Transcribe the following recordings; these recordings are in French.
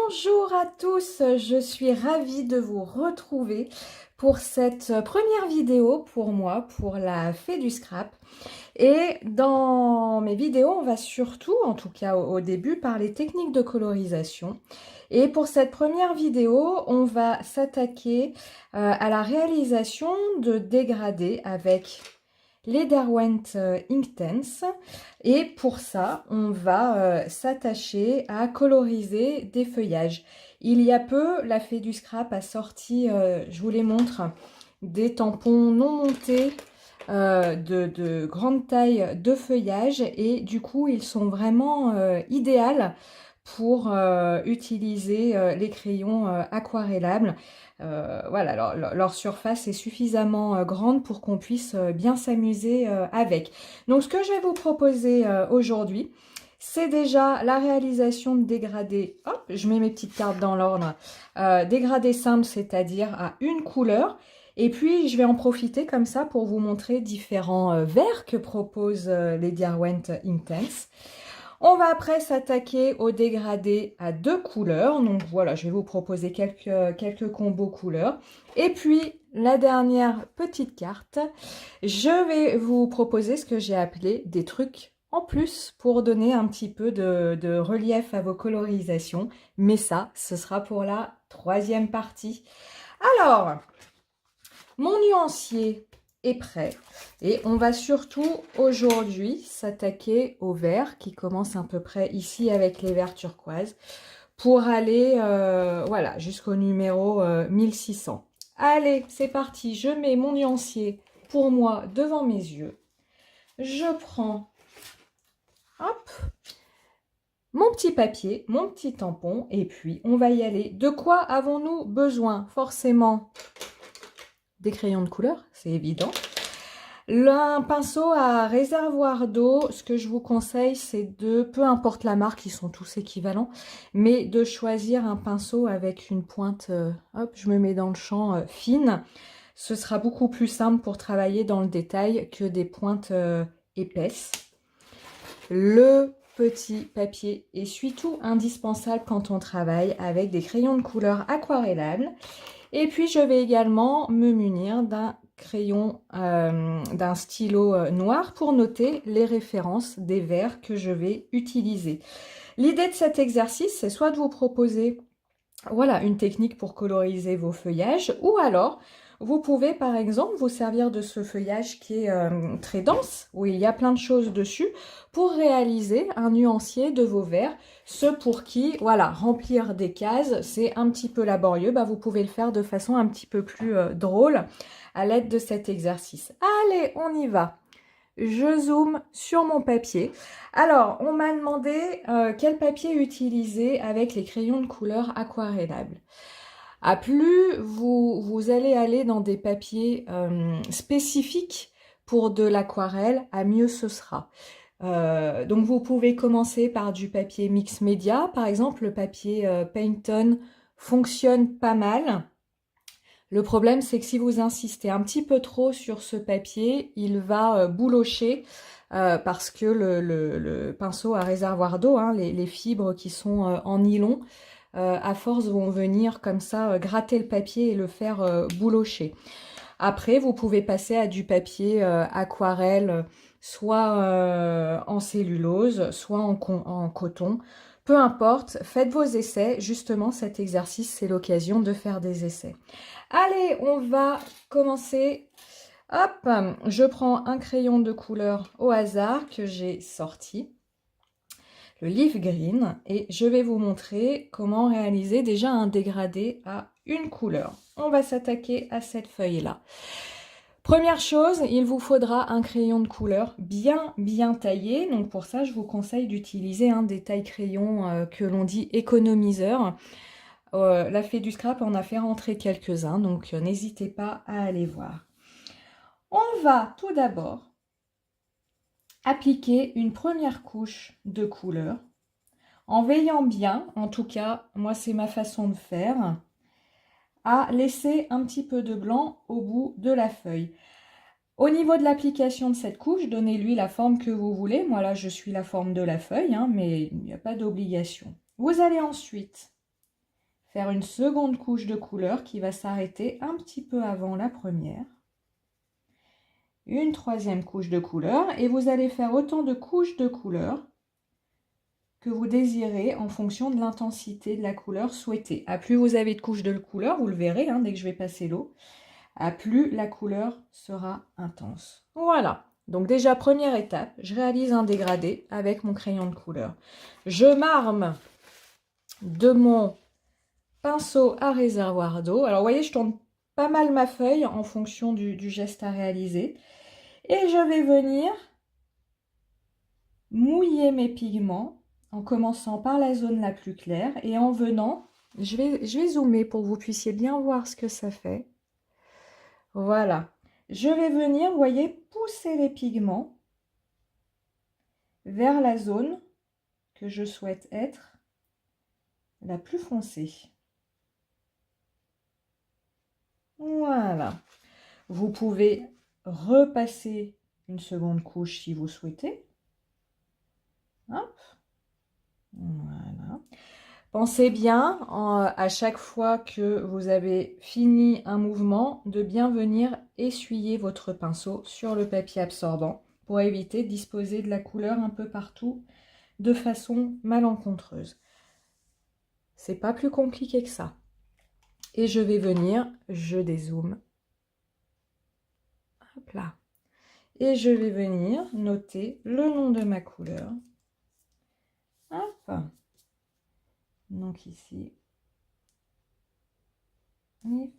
Bonjour à tous, je suis ravie de vous retrouver pour cette première vidéo pour moi, pour la fée du scrap. Et dans mes vidéos, on va surtout, en tout cas au début, parler techniques de colorisation. Et pour cette première vidéo, on va s'attaquer à la réalisation de dégradés avec les Derwent Inktense. Et pour ça, on va s'attacher à coloriser des feuillages. Il y a peu, la fée du scrap a sorti, je vous les montre, des tampons non montés de grande taille de feuillage. Et du coup, ils sont vraiment idéaux pour utiliser les crayons aquarellables. Voilà, leur surface est suffisamment grande pour qu'on puisse bien s'amuser avec. Donc ce que je vais vous proposer aujourd'hui, c'est déjà la réalisation de dégradés. Hop, je mets mes petites cartes dans l'ordre. Dégradés simples, c'est-à-dire à une couleur. Et puis, je vais en profiter comme ça pour vous montrer différents verres que proposent les Derwent Inktense. On va après s'attaquer au dégradé à deux couleurs. Donc voilà, je vais vous proposer quelques combos couleurs. Et puis, la dernière petite carte, je vais vous proposer ce que j'ai appelé des trucs en plus pour donner un petit peu de relief à vos colorisations. Mais ça, ce sera pour la troisième partie. Alors, mon nuancier est prêt et on va surtout aujourd'hui s'attaquer au vert qui commence à peu près ici avec les verts turquoise pour aller voilà, jusqu'au numéro 1600. Allez, c'est parti, je mets mon nuancier pour moi devant mes yeux. Je prends hop, mon petit papier, mon petit tampon et puis on va y aller. De quoi avons-nous besoin? Forcément des crayons de couleur, c'est évident. Un pinceau à réservoir d'eau, ce que je vous conseille, c'est de, peu importe la marque, ils sont tous équivalents, mais de choisir un pinceau avec une pointe, hop, je me mets dans le champ, fine. Ce sera beaucoup plus simple pour travailler dans le détail que des pointes épaisses. Le petit papier essuie-tout indispensable quand on travaille avec des crayons de couleur aquarellables. Et puis, je vais également me munir d'un crayon, d'un stylo noir pour noter les références des verres que je vais utiliser. L'idée de cet exercice, c'est soit de vous proposer voilà, une technique pour coloriser vos feuillages ou alors vous pouvez par exemple vous servir de ce feuillage qui est très dense, où il y a plein de choses dessus, pour réaliser un nuancier de vos verres. Ceux pour qui, voilà, remplir des cases, c'est un petit peu laborieux, bah, vous pouvez le faire de façon un petit peu plus drôle à l'aide de cet exercice. Allez, on y va. Je zoome sur mon papier. Alors, on m'a demandé quel papier utiliser avec les crayons de couleur aquarellables. À plus vous allez aller dans des papiers spécifiques pour de l'aquarelle, à mieux ce sera. Donc vous pouvez commencer par du papier mix média. Par exemple, le papier Pantone fonctionne pas mal. Le problème, c'est que si vous insistez un petit peu trop sur ce papier, il va boulocher parce que le pinceau à réservoir d'eau, hein, les fibres qui sont en nylon, à force vont venir comme ça gratter le papier et le faire boulocher. Après, vous pouvez passer à du papier aquarelle, soit en cellulose, soit en coton. Peu importe, faites vos essais. Justement, cet exercice, c'est l'occasion de faire des essais. Allez, on va commencer. Hop, je prends un crayon de couleur au hasard que j'ai sorti, le Leaf Green, et je vais vous montrer comment réaliser déjà un dégradé à une couleur. On va s'attaquer à cette feuille-là. Première chose, il vous faudra un crayon de couleur bien taillé. Donc pour ça, je vous conseille d'utiliser un des tailles crayons que l'on dit économiseur. La fée du scrap en a fait rentrer quelques-uns, donc n'hésitez pas à aller voir. On va tout d'abord appliquer une première couche de couleur en veillant bien, en tout cas, moi c'est ma façon de faire, à laisser un petit peu de blanc au bout de la feuille. Au niveau de l'application de cette couche, donnez-lui la forme que vous voulez. Moi là, je suis la forme de la feuille, hein, mais il n'y a pas d'obligation. Vous allez ensuite faire une seconde couche de couleur qui va s'arrêter un petit peu avant la première. Une troisième couche de couleur et vous allez faire autant de couches de couleur que vous désirez en fonction de l'intensité de la couleur souhaitée. À plus vous avez de couches de couleur, vous le verrez dès que je vais passer l'eau, à plus la couleur sera intense. Voilà, donc déjà première étape, je réalise un dégradé avec mon crayon de couleur. Je m'arme de mon pinceau à réservoir d'eau. Alors vous voyez, je tourne pas mal ma feuille en fonction du geste à réaliser. Et je vais venir mouiller mes pigments en commençant par la zone la plus claire et en venant, je vais zoomer pour que vous puissiez bien voir ce que ça fait. Voilà, je vais venir, vous voyez, pousser les pigments vers la zone que je souhaite être la plus foncée. Voilà, vous pouvez repasser une seconde couche si vous souhaitez. Hop. Voilà. Pensez bien, à chaque fois que vous avez fini un mouvement, de bien venir essuyer votre pinceau sur le papier absorbant pour éviter de disposer de la couleur un peu partout de façon malencontreuse. C'est pas plus compliqué que ça. Et je vais venir, je dézoome. Hop là. Et je vais venir noter le nom de ma couleur. Hop. Donc ici, green,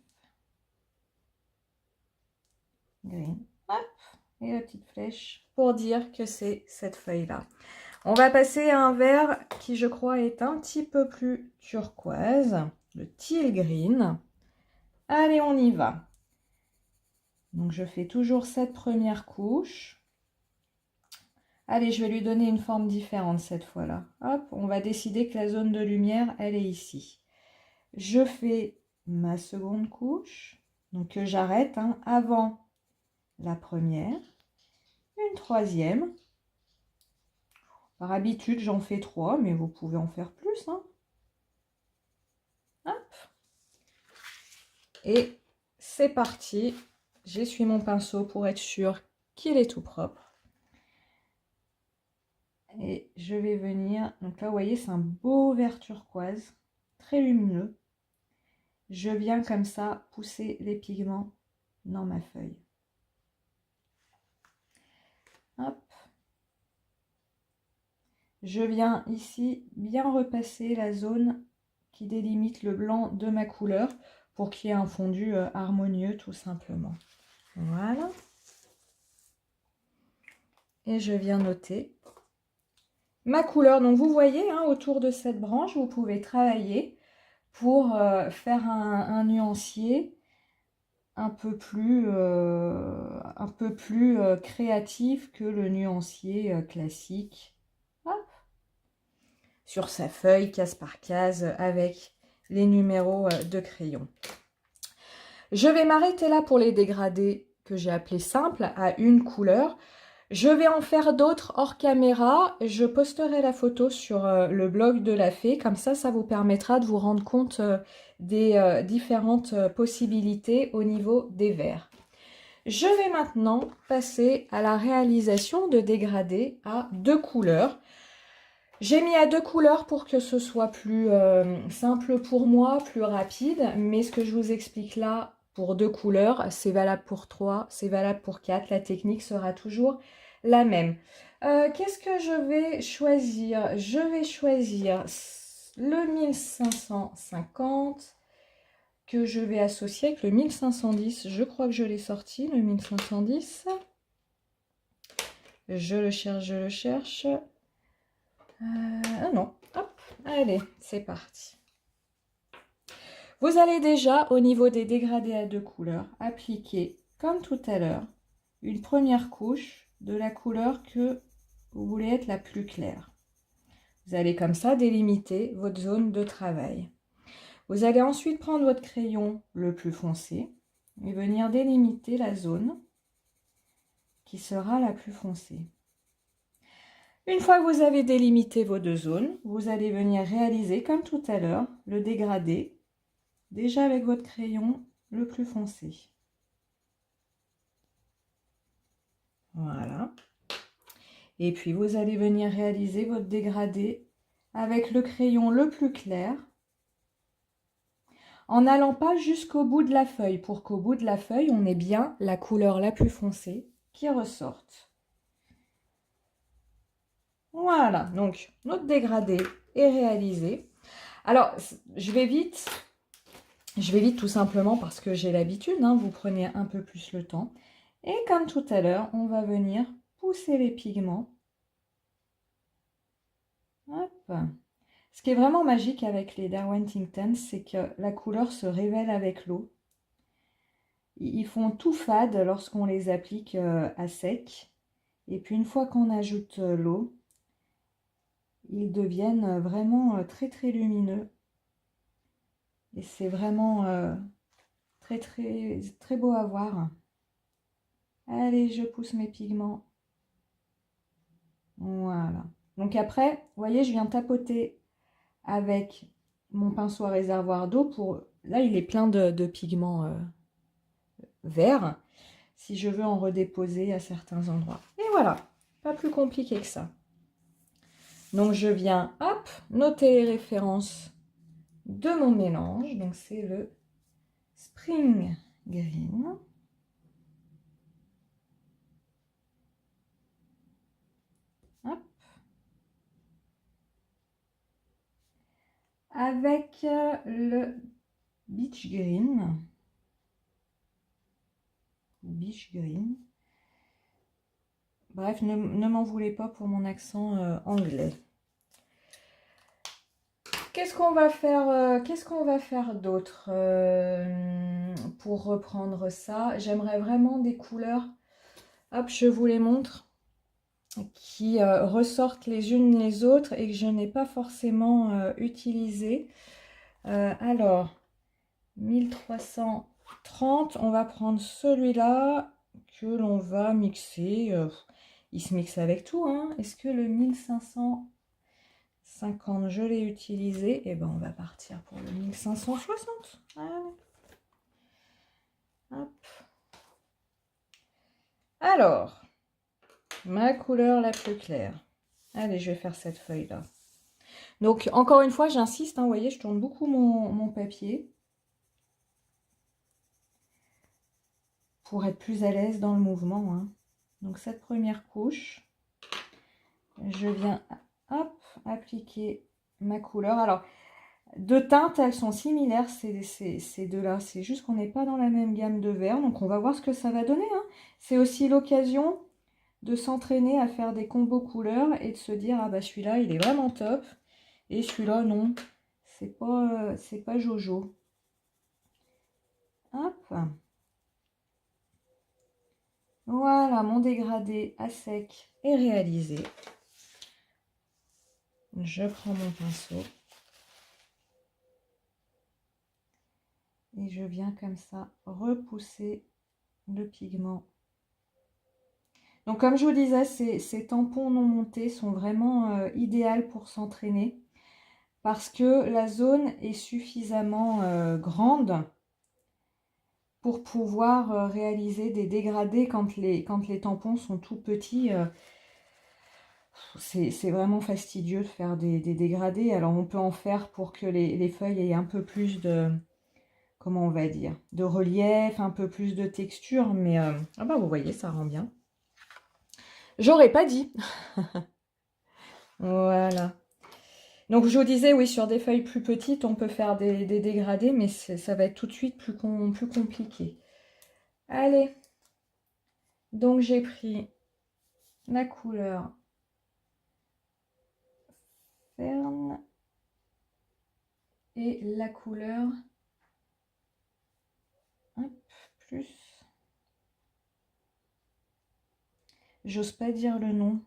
hop, et la petite flèche pour dire que c'est cette feuille-là. On va passer à un vert qui, je crois, est un petit peu plus turquoise, le teal green. Allez, on y va. Donc, je fais toujours cette première couche. Allez, je vais lui donner une forme différente cette fois-là. Hop, on va décider que la zone de lumière, elle est ici. Je fais ma seconde couche, donc que j'arrête avant la première. Une troisième. Par habitude, j'en fais 3, mais vous pouvez en faire plus. Hop. Et c'est parti. J'essuie mon pinceau pour être sûr qu'il est tout propre. Et je vais venir, donc là vous voyez c'est un beau vert turquoise, très lumineux. Je viens comme ça pousser les pigments dans ma feuille. Hop. Je viens ici bien repasser la zone qui délimite le blanc de ma couleur pour qu'il y ait un fondu harmonieux tout simplement. Voilà. Et je viens noter ma couleur. Donc vous voyez, autour de cette branche, vous pouvez travailler pour faire un nuancier un peu plus créatif que le nuancier classique. Hop. Sur sa feuille, case par case, avec les numéros de crayon. Je vais m'arrêter là pour les dégradés que j'ai appelés simples, à une couleur. Je vais en faire d'autres hors caméra. Je posterai la photo sur le blog de la fée. Comme ça, ça vous permettra de vous rendre compte des différentes possibilités au niveau des verts. Je vais maintenant passer à la réalisation de dégradés à 2 couleurs. J'ai mis à 2 couleurs pour que ce soit plus simple pour moi, plus rapide. Mais ce que je vous explique là, pour 2 couleurs, c'est valable pour 3, c'est valable pour 4. La technique sera toujours la même. Qu'est-ce que je vais choisir? Je vais choisir le 1550 que je vais associer avec le 1510. Je crois que je l'ai sorti, le 1510. Je le cherche, je le cherche. Ah non, hop, allez, c'est parti. Vous allez déjà, au niveau des dégradés à 2 couleurs, appliquer, comme tout à l'heure, une première couche de la couleur que vous voulez être la plus claire. Vous allez comme ça délimiter votre zone de travail. Vous allez ensuite prendre votre crayon le plus foncé et venir délimiter la zone qui sera la plus foncée. Une fois que vous avez délimité vos 2 zones, vous allez venir réaliser, comme tout à l'heure, le dégradé déjà avec votre crayon le plus foncé. Voilà. Et puis vous allez venir réaliser votre dégradé avec le crayon le plus clair, en n'allant pas jusqu'au bout de la feuille, pour qu'au bout de la feuille, on ait bien la couleur la plus foncée qui ressorte. Voilà, donc notre dégradé est réalisé. Alors, je vais vite tout simplement parce que j'ai l'habitude, hein, vous prenez un peu plus le temps. Et comme tout à l'heure, on va venir pousser les pigments. Hop. Ce qui est vraiment magique avec les Derwent Inktense, c'est que la couleur se révèle avec l'eau. Ils font tout fade lorsqu'on les applique à sec. Et puis une fois qu'on ajoute l'eau, ils deviennent vraiment très très lumineux. Et c'est vraiment très très très beau à voir. Allez, je pousse mes pigments. Voilà. Donc après, vous voyez, je viens tapoter avec mon pinceau à réservoir d'eau pour... Là, il est plein de pigments verts. Si je veux en redéposer à certains endroits. Et voilà, pas plus compliqué que ça. Donc je viens, hop, noter les références de mon mélange. Donc c'est le Spring Green. Hop. Avec le Beach Green. Beach Green. Bref, ne m'en voulez pas pour mon accent anglais. Qu'est-ce qu'on va faire d'autre pour reprendre ça? J'aimerais vraiment des couleurs, hop, je vous les montre, qui ressortent les unes les autres et que je n'ai pas forcément utilisées. Alors, 1330, on va prendre celui-là que l'on va mixer. Il se mixe avec tout, hein. Est-ce que le 1550, je l'ai utilisé? Et ben on va partir pour le 1560. Allez. Hop. Alors, ma couleur la plus claire. Allez, je vais faire cette feuille-là. Donc, encore une fois, j'insiste, hein, vous voyez, je tourne beaucoup mon papier pour être plus à l'aise dans le mouvement, hein. Donc, cette première couche, je viens, hop, appliquer ma couleur. Alors, de teintes, elles sont similaires, ces deux-là. C'est juste qu'on n'est pas dans la même gamme de verts. Donc, on va voir ce que ça va donner, hein. C'est aussi l'occasion de s'entraîner à faire des combos couleurs et de se dire, ah bah celui-là, il est vraiment top. Et celui-là, non, c'est pas Jojo. Hop. Voilà, mon dégradé à sec est réalisé. Je prends mon pinceau. Et je viens comme ça repousser le pigment. Donc comme je vous disais, ces tampons non montés sont vraiment idéaux pour s'entraîner. Parce que la zone est suffisamment grande pour pouvoir réaliser des dégradés quand les tampons sont tout petits. C'est vraiment fastidieux de faire des dégradés. Alors on peut en faire pour que les feuilles aient un peu plus de, comment on va dire, de relief, un peu plus de texture. Mais ah bah vous voyez, ça rend bien. J'aurais pas dit. Voilà. Donc je vous disais, oui, sur des feuilles plus petites, on peut faire des dégradés, mais ça va être tout de suite plus compliqué. Allez, donc j'ai pris la couleur Fern et la couleur hop, plus. J'ose pas dire le nom,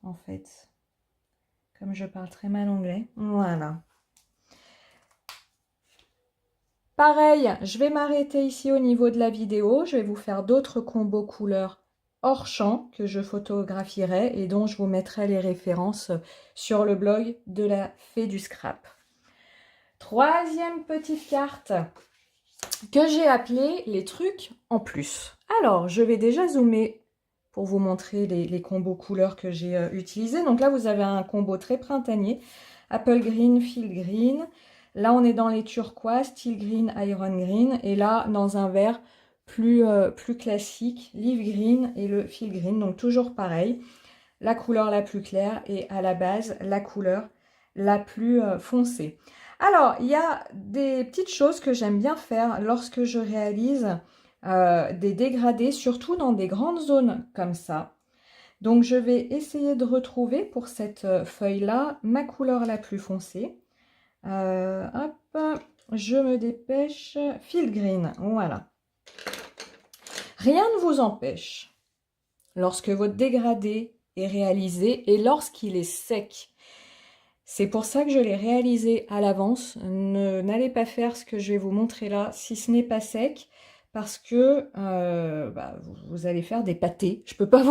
en fait. Comme je parle très mal anglais. Voilà. Pareil, je vais m'arrêter ici au niveau de la vidéo. Je vais vous faire d'autres combos couleurs hors champ que je photographierai et dont je vous mettrai les références sur le blog de la Fée du Scrap. Troisième petite carte. que j'ai appelé les trucs en plus. Alors, je vais déjà zoomer pour vous montrer les combos couleurs que j'ai utilisés. Donc là, vous avez un combo très printanier. Apple Green, Field Green. Là, on est dans les turquoises, Steel Green, Iron Green. Et là, dans un vert plus classique, Leaf Green et le Field Green. Donc toujours pareil, la couleur la plus claire et à la base, la couleur la plus foncée. Alors, il y a des petites choses que j'aime bien faire lorsque je réalise des dégradés, surtout dans des grandes zones comme ça. Donc, je vais essayer de retrouver pour cette feuille-là ma couleur la plus foncée. Hop, je me dépêche. Field Green, voilà. Rien ne vous empêche, lorsque votre dégradé est réalisé et lorsqu'il est sec. C'est pour ça que je l'ai réalisé à l'avance. N'allez pas faire ce que je vais vous montrer là si ce n'est pas sec, parce que vous allez faire des pâtés. Je ne peux pas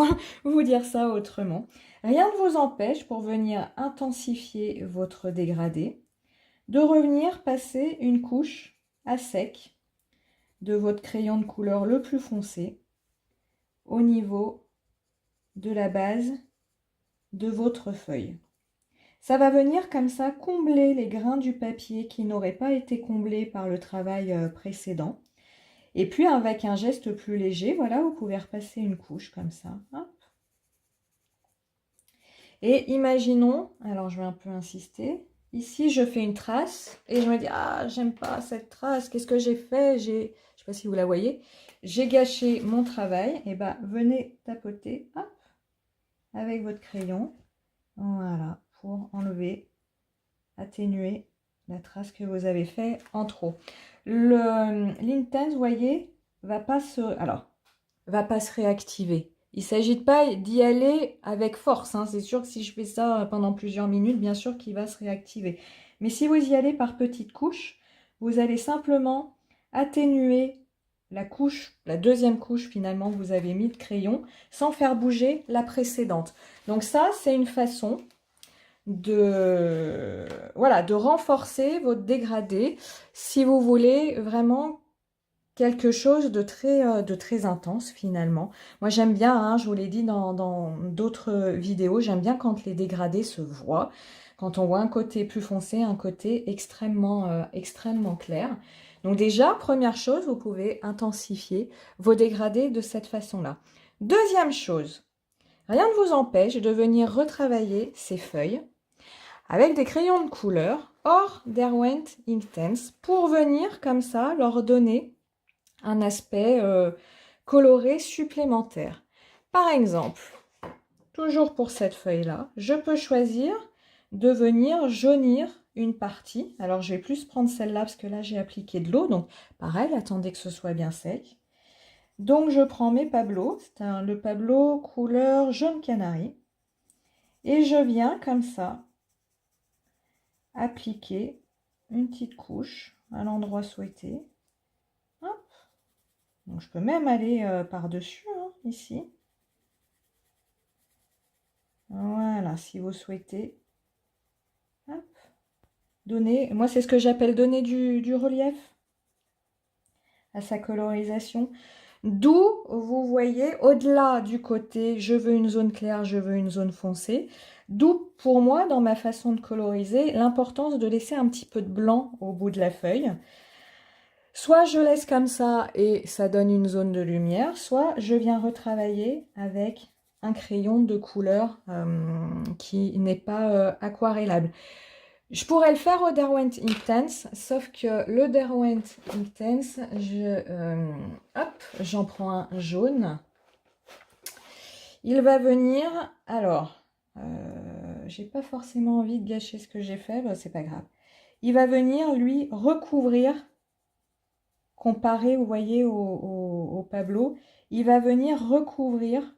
vous dire ça autrement. Rien ne vous empêche, pour venir intensifier votre dégradé, de revenir passer une couche à sec de votre crayon de couleur le plus foncé au niveau de la base de votre feuille. Ça va venir comme ça combler les grains du papier qui n'auraient pas été comblés par le travail précédent. Et puis avec un geste plus léger, voilà, vous pouvez repasser une couche comme ça. Hop. Et imaginons, alors je vais un peu insister, ici je fais une trace et je me dis, ah j'aime pas cette trace, qu'est-ce que j'ai fait? Je ne sais pas si vous la voyez, j'ai gâché mon travail. Et bien venez tapoter, hop, avec votre crayon, voilà, pour enlever, atténuer la trace que vous avez fait en trop. L'Intense, vous voyez, va pas se réactiver. Il ne s'agit pas d'y aller avec force, hein. C'est sûr que si je fais ça pendant plusieurs minutes, bien sûr qu'il va se réactiver. Mais si vous y allez par petites couches, vous allez simplement atténuer la couche, la deuxième couche finalement que vous avez mis de crayon, sans faire bouger la précédente. Donc ça, c'est une façon de renforcer votre dégradé si vous voulez vraiment quelque chose de très intense finalement. Moi j'aime bien, hein, je vous l'ai dit dans d'autres vidéos, j'aime bien quand les dégradés se voient, quand on voit un côté plus foncé, un côté extrêmement clair. Donc déjà, première chose, vous pouvez intensifier vos dégradés de cette façon-là. Deuxième chose, rien ne vous empêche de venir retravailler ces feuilles avec des crayons de couleur hors Derwent Inktense pour venir comme ça leur donner un aspect coloré supplémentaire. Par exemple, toujours pour cette feuille-là, je peux choisir de venir jaunir une partie. Alors, je vais plus prendre celle-là parce que là, j'ai appliqué de l'eau. Donc, pareil, attendez que ce soit bien sec. Donc, je prends mes Pablo. C'est le Pablo couleur jaune canari. Et je viens comme ça appliquer une petite couche à l'endroit souhaité. Hop. Donc, je peux même aller par-dessus, hein, ici. Voilà, si vous souhaitez. Hop. Donner, moi, c'est ce que j'appelle donner du relief à sa colorisation. D'où, vous voyez, au-delà du côté, je veux une zone claire, je veux une zone foncée. D'où, pour moi, dans ma façon de coloriser, l'importance de laisser un petit peu de blanc au bout de la feuille. Soit je laisse comme ça et ça donne une zone de lumière, soit je viens retravailler avec un crayon de couleur qui n'est pas aquarellable. Je pourrais le faire au Derwent Inktense, sauf que le Derwent Inktense, j'en prends un jaune. Il va venir, alors, j'ai pas forcément envie de gâcher ce que j'ai fait, bah, c'est pas grave. Il va venir, lui, recouvrir, comparé, vous voyez, au Pablo, il va venir recouvrir,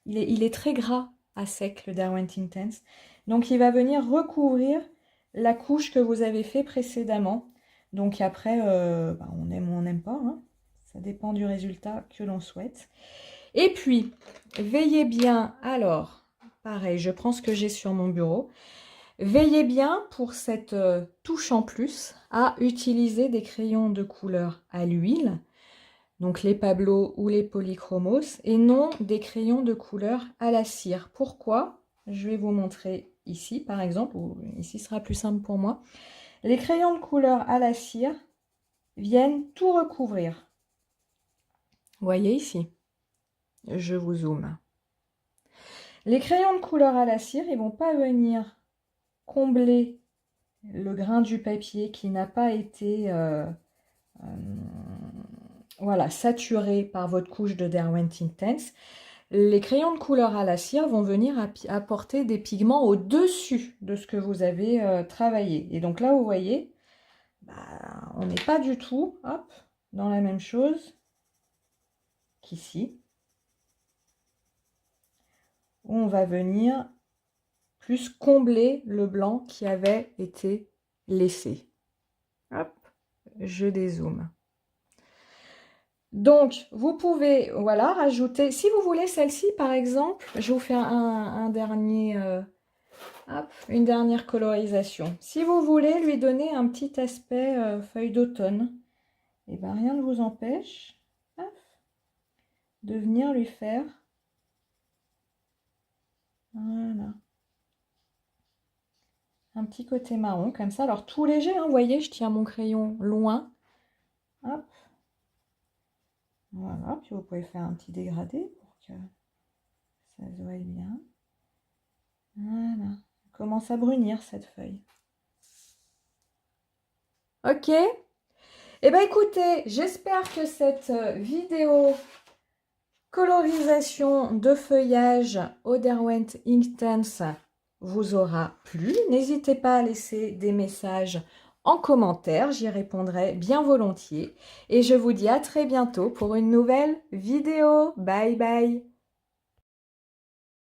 il est très gras à sec, le Derwent Inktense, donc il va venir recouvrir la couche que vous avez fait précédemment. Donc après, on aime ou on n'aime pas, hein. Ça dépend du résultat que l'on souhaite. Et puis, veillez bien, alors, pareil, je prends ce que j'ai sur mon bureau. Veillez bien pour cette touche en plus à utiliser des crayons de couleur à l'huile, donc les Pablo ou les polychromos, et non des crayons de couleur à la cire. Pourquoi? Je vais vous montrer ici par exemple, ou ici sera plus simple pour moi. Les crayons de couleur à la cire viennent tout recouvrir. Vous voyez ici? Je vous zoome. Les crayons de couleur à la cire, ils ne vont pas venir combler le grain du papier qui n'a pas été voilà, saturé par votre couche de Derwent Intense. Les crayons de couleur à la cire vont venir apporter des pigments au-dessus de ce que vous avez travaillé. Et donc là, vous voyez, bah, on n'est pas du tout hop, dans la même chose qu'ici, où on va venir plus combler le blanc qui avait été laissé. Hop, je dézoome. Donc, vous pouvez, voilà, rajouter, si vous voulez celle-ci, par exemple, je vous fais un dernier, hop, une dernière colorisation. Si vous voulez lui donner un petit aspect feuille d'automne, et bien rien ne vous empêche, hop, de venir lui faire, voilà, un petit côté marron, comme ça. Alors, tout léger, hein, vous voyez, je tiens mon crayon loin, hop. Voilà, puis vous pouvez faire un petit dégradé pour que ça se voie bien. Voilà, elle commence à brunir cette feuille. Ok. Eh bien écoutez, j'espère que cette vidéo colorisation de feuillage au Derwent Inktense vous aura plu. N'hésitez pas à laisser des messages en commentaire, j'y répondrai bien volontiers. Et je vous dis à très bientôt pour une nouvelle vidéo. Bye bye!